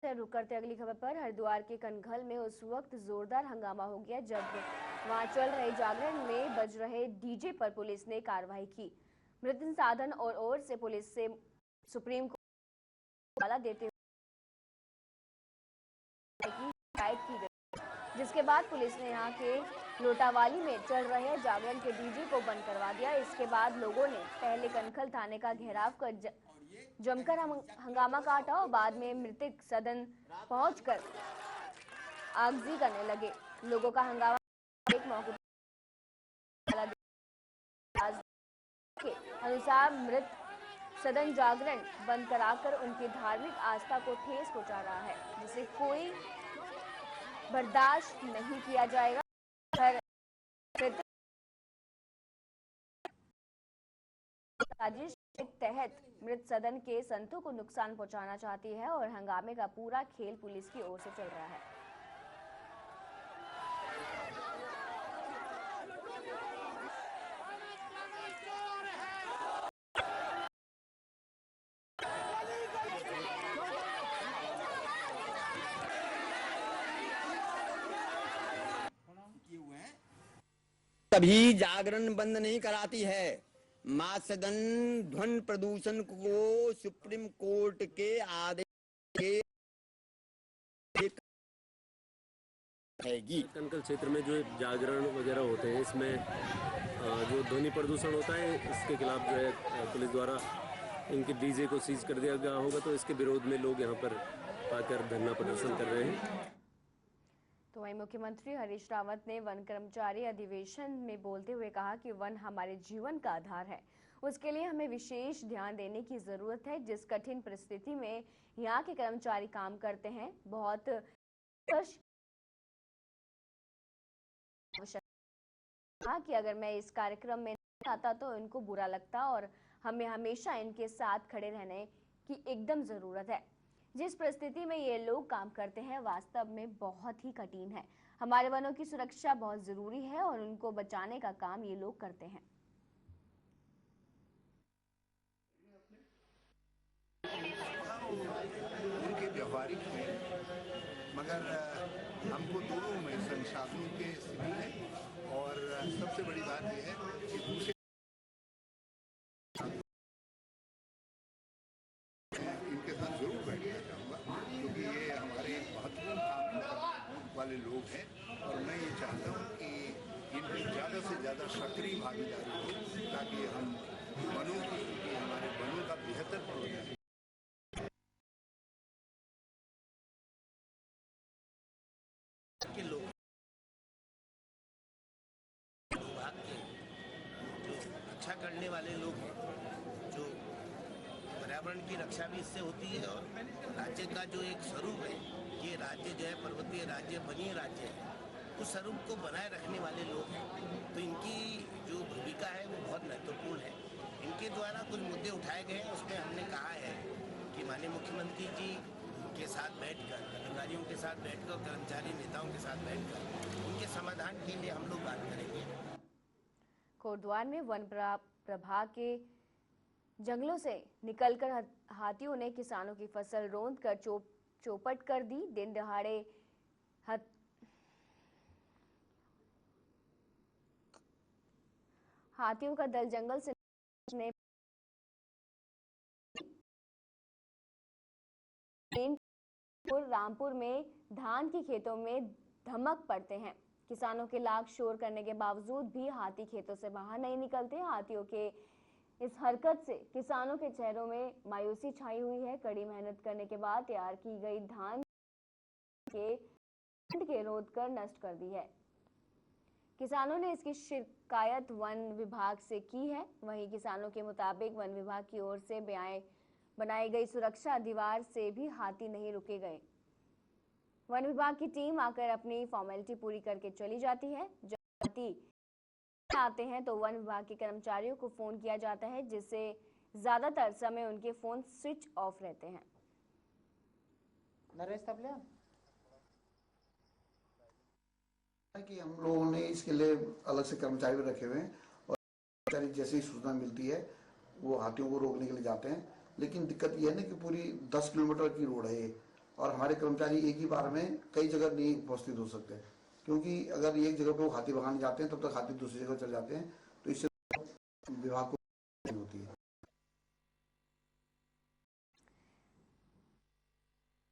हैं। रुक करते अगली खबर पर। हरिद्वार के कनघल में उस वक्त जोरदार हंगामा हो गया जब वहां चल रहे जागरण में बज रहे डीजे पर पुलिस ने कार्रवाई की। मृत साधन और ओर से पुलिस से सुप्रीम कोर्ट को हवाला देते हुए शिकायत की गई, जिसके बाद पुलिस ने यहां के लोटावाली में चल रहे जागरण के डीजे को बंद करवा दिया। इसके बाद लोगों ने पहले कनखल थाने का घेराव कर जमकर हंगामा काटा और बाद में मृतक सदन पहुंचकर आगजनी करने लगे। लोगों का हंगामा एक मौके के अनुसार मृत सदन जागरण बंद कराकर उनकी धार्मिक आस्था को ठेस पहुंचा रहा है, जिसे कोई बर्दाश्त नहीं किया जाएगा। साजिश के तहत मृत सदन के संतों को नुकसान पहुंचाना चाहती है और हंगामे का पूरा खेल पुलिस की ओर से चल रहा है। कभी जागरण बंद नहीं कराती है। मां सदन ध्वनि प्रदूषण को सुप्रीम कोर्ट के आदेश के कनकल क्षेत्र में जो जागरण वगैरह होते हैं, इसमें जो ध्वनि प्रदूषण होता है, इसके खिलाफ जो है पुलिस द्वारा इनके डीजे को सीज कर दिया गया होगा, तो इसके विरोध में लोग यहाँ पर आकर धरना प्रदर्शन कर रहे हैं। तो वहीं मुख्यमंत्री हरीश रावत ने वन कर्मचारी अधिवेशन में बोलते हुए कहा कि वन हमारे जीवन का आधार है, उसके लिए हमें विशेष ध्यान देने की जरूरत है। जिस कठिन परिस्थिति में यहाँ के कर्मचारी काम करते हैं, बहुत कहा कि अगर मैं इस कार्यक्रम में नहीं आता तो इनको बुरा लगता और हमें हमेशा इनके साथ खड़े रहने की एकदम जरूरत है। जिस परिस्थिति में ये लोग काम करते हैं वास्तव में बहुत ही कठिन है। हमारे वनों की सुरक्षा बहुत जरूरी है और उनको बचाने का काम ये लोग करते हैं। उनके व्यवहारिक हैं, मगर हमको दोनों में संसाधनों के स्थिति है और सबसे बड़ी बात यह है कि दूसरे इनके साथ जरूर बैठना चाहूँगा, क्योंकि ये हमारे महत्वपूर्ण काम वाले लोग हैं और मैं ये चाहता हूँ कि इनकी ज़्यादा से ज़्यादा सक्रिय भागीदारी हो, ताकि हम वनों की हमारे वनों का बेहतर प्रबंधन के लोग विभाग के जो रक्षा करने वाले लोग हैं, जो पर्यावरण की रक्षा भी इससे होती है और राज्य का जो एक स्वरूप है, ये राज्य जो है पर्वतीय राज्य, वनीय राज्य है, उस स्वरूप को बनाए रखने वाले लोग हैं। तो इनकी जो भूमिका है वो बहुत महत्वपूर्ण है। इनके द्वारा कुछ मुद्दे उठाए गए हैं, उसमें हमने कहा है कि माननीय मुख्यमंत्री जी के साथ बैठकर, अधिकारियों के साथ बैठकर, कर्मचारी नेताओं के साथ बैठकर उनके समाधान के लिए हम लोग बात करेंगे। कोटद्वार में वन प्रभाग के जंगलों से निकलकर हाथियों ने किसानों की फसल रौंद कर चौपट कर दी। दिन दहाड़े हाथियों का दल जंगल से रामपुर में धान के खेतों में धमक पड़ते हैं। किसानों के लाख शोर करने के बावजूद भी हाथी खेतों से बाहर नहीं निकलते। हाथियों के इस हरकत से किसानों के चेहरों में मायूसी छाई हुई है। कड़ी मेहनत करने के बाद तैयार की गई धान के रोध कर नष्ट कर दी है। किसानों ने इसकी शिकायत वन विभाग से की है। वहीं किसानों के मुताबिक वन विभाग की ओर से बनाई गई सुरक्षा दीवार से भी हाथी नहीं रुके गए। वन विभाग की टीम आकर अपनी फॉर्मेलिटी पूरी करके चली जाती है। जब हाथी आते हैं तो वन विभाग के कर्मचारियों को फोन किया जाता है, जिससे ज्यादातर समय उनके फोन स्विच ऑफ रहते हैं। नरेश कि हम लोगों ने इसके लिए अलग से कर्मचारी रखे हुए हैं और कर्मचारी जैसे ही सूचना मिलती है वो हाथियों को रोकने के लिए जाते हैं। लेकिन दिक्कत यह है ना कि पूरी 10 किलोमीटर की रोड है ये, और हमारे कर्मचारी एक ही बार में कई जगह नहीं उपस्थित हो सकते, क्योंकि अगर एक जगह पे वो हाथी भगाने जाते हैं तब तक हाथी दूसरी जगह चले जाते हैं, तो इससे विभाग को होती है।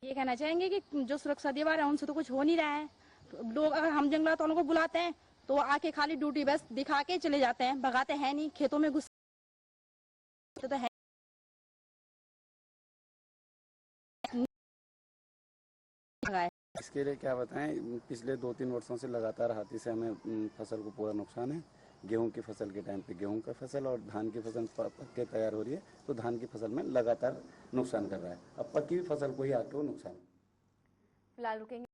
ये कहना चाहेंगे कि जो सुरक्षा दीवार है उनसे तो कुछ हो नहीं रहा है। तो लोग अगर हम जंगलात वालों को बुलाते हैं तो वो आके खाली ड्यूटी बस दिखा के चले जाते हैं, भगाते हैं नहीं, खेतों में घुस तो है। इसके लिए क्या बताएं, पिछले 2-3 वर्षों से लगातार हाथी से हमें फसल को पूरा नुकसान है। गेहूं की फसल के टाइम पे गेहूं का फसल और धान की फसल पक के तैयार हो रही है, तो धान की फसल में लगातार नुकसान कर रहा है। अब पक्की हुई फसल को ही आके वो नुकसान फिलहाल रुकेंगे।